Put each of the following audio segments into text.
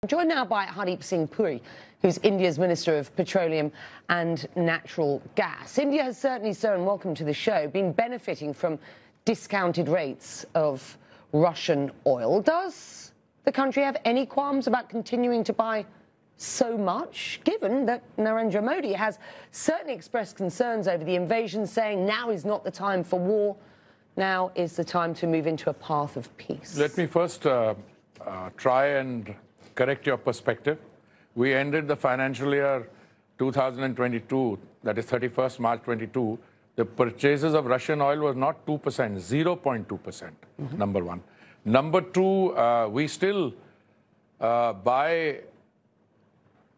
Joined now by Hardeep Singh Puri, who's India's Minister of Petroleum and Natural Gas. India has certainly, sir, and welcome to the show, been benefiting from discounted rates of Russian oil. Does the country have any qualms about continuing to buy so much, given that Narendra Modi has certainly expressed concerns over the invasion, saying now is not the time for war, now is the time to move into a path of peace? Let me first try and correct your perspective. We ended the financial year 2022, that is 31st March 22. The purchases of Russian oil was not 2%, 0.2%, number one. Number two, we still buy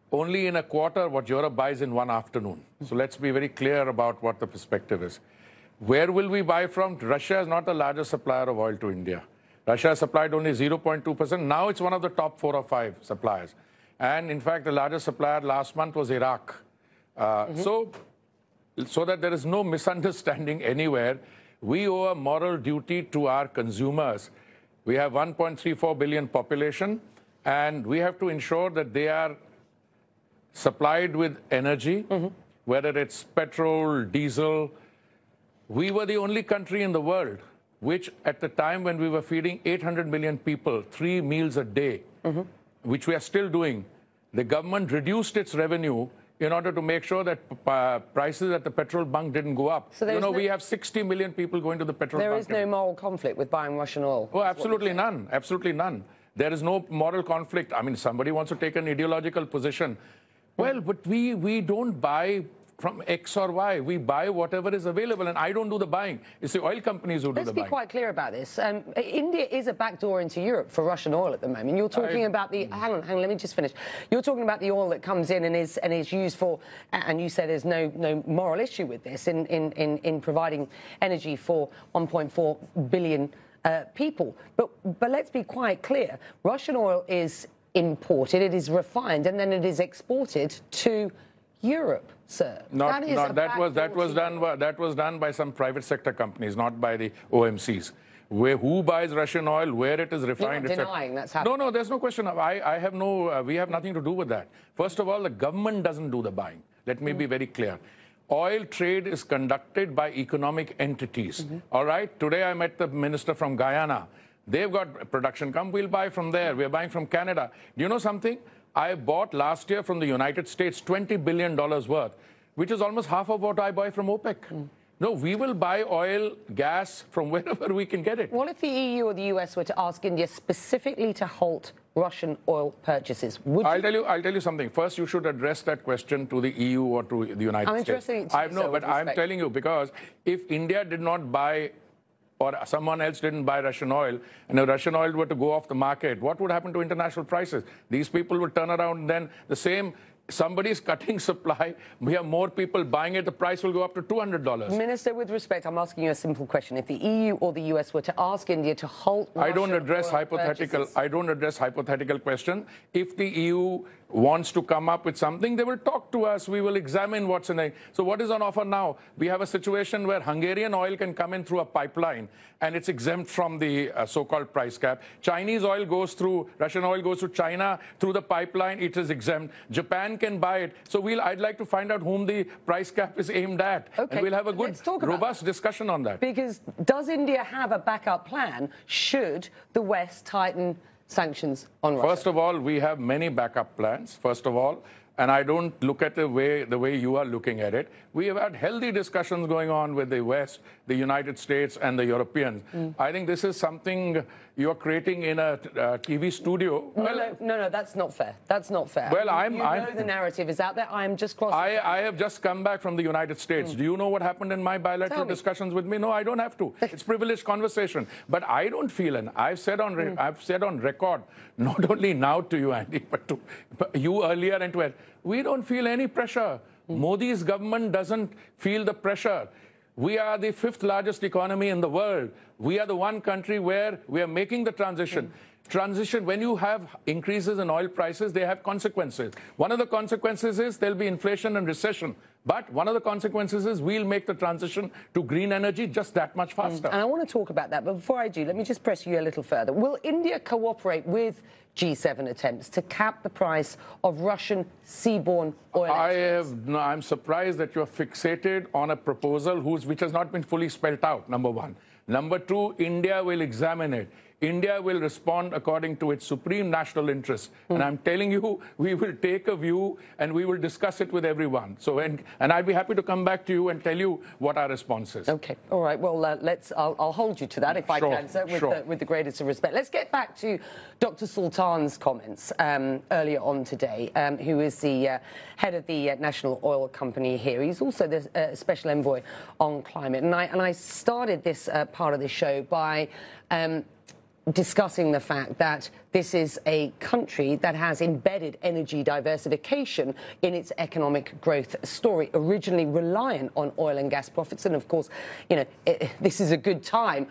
only in a quarter what Europe buys in one afternoon. So let's be very clear about what the perspective is. Where will we buy from? Russia is not the largest supplier of oil to India. Russia supplied only 0.2%. Now it's one of the top 4 or 5 suppliers. And in fact, the largest supplier last month was Iraq. So that there is no misunderstanding anywhere, we owe a moral duty to our consumers. We have 1.34 billion population, and we have to ensure that they are supplied with energy, whether it's petrol, diesel. We were the only country in the world which at the time when we were feeding 800 million people 3 meals a day, which we are still doing, the government reduced its revenue in order to make sure that prices at the petrol bunk didn't go up. So we have 60 million people going to the petrol bunk. There is no moral conflict with buying Russian oil? Oh, absolutely none. Absolutely none. There is no moral conflict. I mean, somebody wants to take an ideological position. Well, but we don't buy from X or Y. We buy whatever is available, and I don't do the buying. It's the oil companies who do the buying. Let's be quite clear about this. India is a backdoor into Europe for Russian oil at the moment. You're talking about the... Hang on, let me just finish. You're talking about the oil that comes in and is used for... And you say there's no moral issue with this in providing energy for 1.4 billion people. But let's be quite clear. Russian oil is imported, it is refined, and then it is exported to Europe, sir. That was done by some private sector companies, not by the OMCs. Who buys Russian oil, where it is refined? You're not denying that's happening. No, there's no question. We have nothing to do with that. First of all, the government doesn't do the buying. Let me be very clear. Oil trade is conducted by economic entities. All right. Today I met the minister from Guyana. They've got production. Come, we'll buy from there. We're buying from Canada. Do you know something? I bought last year from the United States $20 billion worth, which is almost half of what I buy from OPEC. No, we will buy oil, gas from wherever we can get it. What if the EU or the US were to ask India specifically to halt Russian oil purchases? I'll tell you something. First, you should address that question to the EU or to the United States. Addressing it to you, but I'm telling you, because if India did not buy or someone else didn't buy Russian oil, and if Russian oil were to go off the market, what would happen to international prices? These people would turn around, and then the same, somebody's cutting supply, we have more people buying it, the price will go up to $200. Minister, with respect, I'm asking you a simple question. If the EU or the US were to ask India to halt Russian I don't address hypothetical questions. If the EU wants to come up with something, they will talk to us. We will examine what's in it. So what is on offer now? We have a situation where Hungarian oil can come in through a pipeline, and it's exempt from the so-called price cap. Chinese oil goes through, Russian oil goes to China through the pipeline, it is exempt. Japan can buy it. So I'd like to find out whom the price cap is aimed at. Okay. And we'll have a good, robust discussion on that. Because does India have a backup plan should the West tighten sanctions on Russia? First of all, we have many backup plans, first of all, and I don't look at the way you are looking at it. We have had healthy discussions going on with the West, the United States, and the Europeans. I think this is something you're creating in a TV studio. No, that's not fair. That's not fair. Well, you know the narrative is out there. I am just crossing. I have just come back from the United States. Do you know what happened in my bilateral discussions with me? No, I don't have to. It's privileged conversation. But I don't feel, and I've said on record, not only now to you, Andy, but to you earlier and to it, we don't feel any pressure. Modi's government doesn't feel the pressure. We are the 5th largest economy in the world. We are the one country where we are making the transition. transition, when you have increases in oil prices, they have consequences. One of the consequences is there'll be inflation and recession. But one of the consequences is we'll make the transition to green energy just that much faster. And I want to talk about that. But before I do, let me just press you a little further. Will India cooperate with G7 attempts to cap the price of Russian seaborne oil exports? I'm surprised that you're fixated on a proposal which has not been fully spelled out, number one. Number two, India will examine it. India will respond according to its supreme national interest. And I'm telling you, we will take a view and we will discuss it with everyone. So, and I'd be happy to come back to you and tell you what our response is. Okay. All right. Well, I'll hold you to that if I can, sir, with the greatest of respect. Let's get back to Dr. Sultan's comments earlier on today, who is the head of the National Oil Company here. He's also the Special Envoy on Climate. And I started this part of the show by discussing the fact that this is a country that has embedded energy diversification in its economic growth story, originally reliant on oil and gas profits. And of course, you know, this is a good time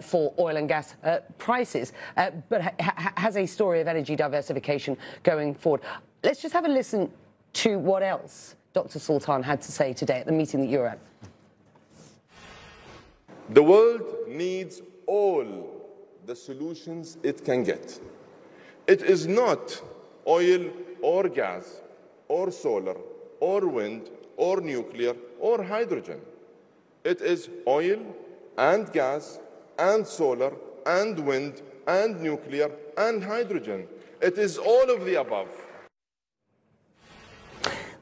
for oil and gas prices, but has a story of energy diversification going forward. Let's just have a listen to what else Dr. Sultan had to say today at the meeting that you're at. The world needs all the solutions it can get. It is not oil or gas or solar or wind or nuclear or hydrogen. It is oil and gas and solar and wind and nuclear and hydrogen. It is all of the above.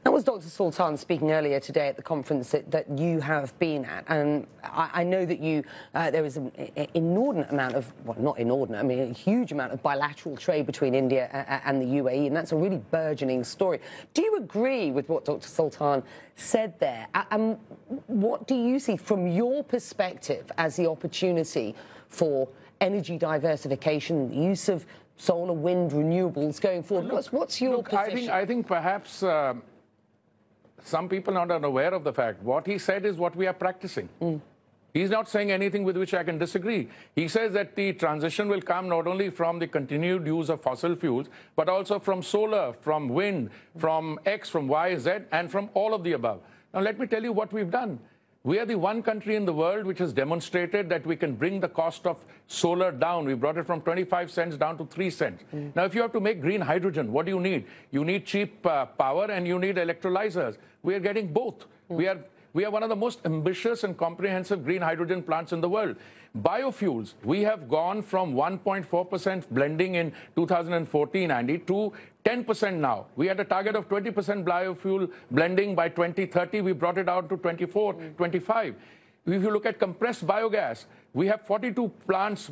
That was Dr. Sultan speaking earlier today at the conference that you have been at. And I know that there was an inordinate amount of, well, not inordinate, I mean, a huge amount of bilateral trade between India and the UAE, and that's a really burgeoning story. Do you agree with what Dr. Sultan said there? And what do you see from your perspective as the opportunity for energy diversification, the use of solar, wind, renewables going forward? What's your position? I think perhaps some people are not aware of the fact. What he said is what we are practicing. He's not saying anything with which I can disagree. He says that the transition will come not only from the continued use of fossil fuels, but also from solar, from wind, from X, from Y, Z, and from all of the above. Now, let me tell you what we've done. We are the one country in the world which has demonstrated that we can bring the cost of solar down. We brought it from 25 cents down to 3 cents. Now, if you have to make green hydrogen, what do you need? You need cheap power and you need electrolyzers. We are getting both. We are one of the most ambitious and comprehensive green hydrogen plants in the world. Biofuels, we have gone from 1.4% blending in 2014, Andy, to 10% now. We had a target of 20% biofuel blending by 2030. We brought it out to 24, 25. If you look at compressed biogas, we have 42 plants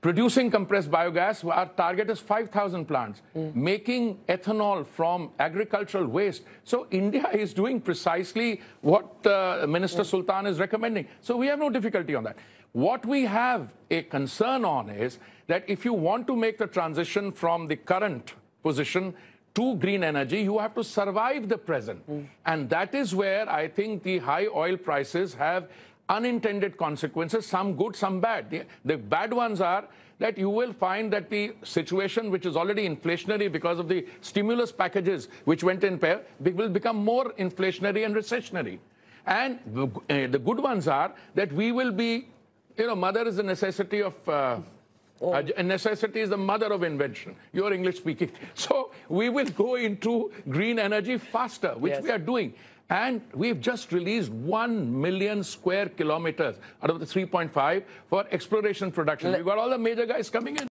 producing compressed biogas. Our target is 5,000 plants, making ethanol from agricultural waste. So India is doing precisely what Minister Sultan is recommending. So we have no difficulty on that. What we have a concern on is that if you want to make the transition from the current position to green energy, you have to survive the present. And that is where I think the high oil prices have unintended consequences, some good, some bad. The bad ones are that you will find that the situation, which is already inflationary because of the stimulus packages which went in pair, will become more inflationary and recessionary. And the good ones are that we will be, you know, mother is the necessity of necessity is the mother of invention. You're English speaking. So we will go into green energy faster, which we are doing. And we've just released 1 million square kilometers out of the 3.5 for exploration production. We've got all the major guys coming in.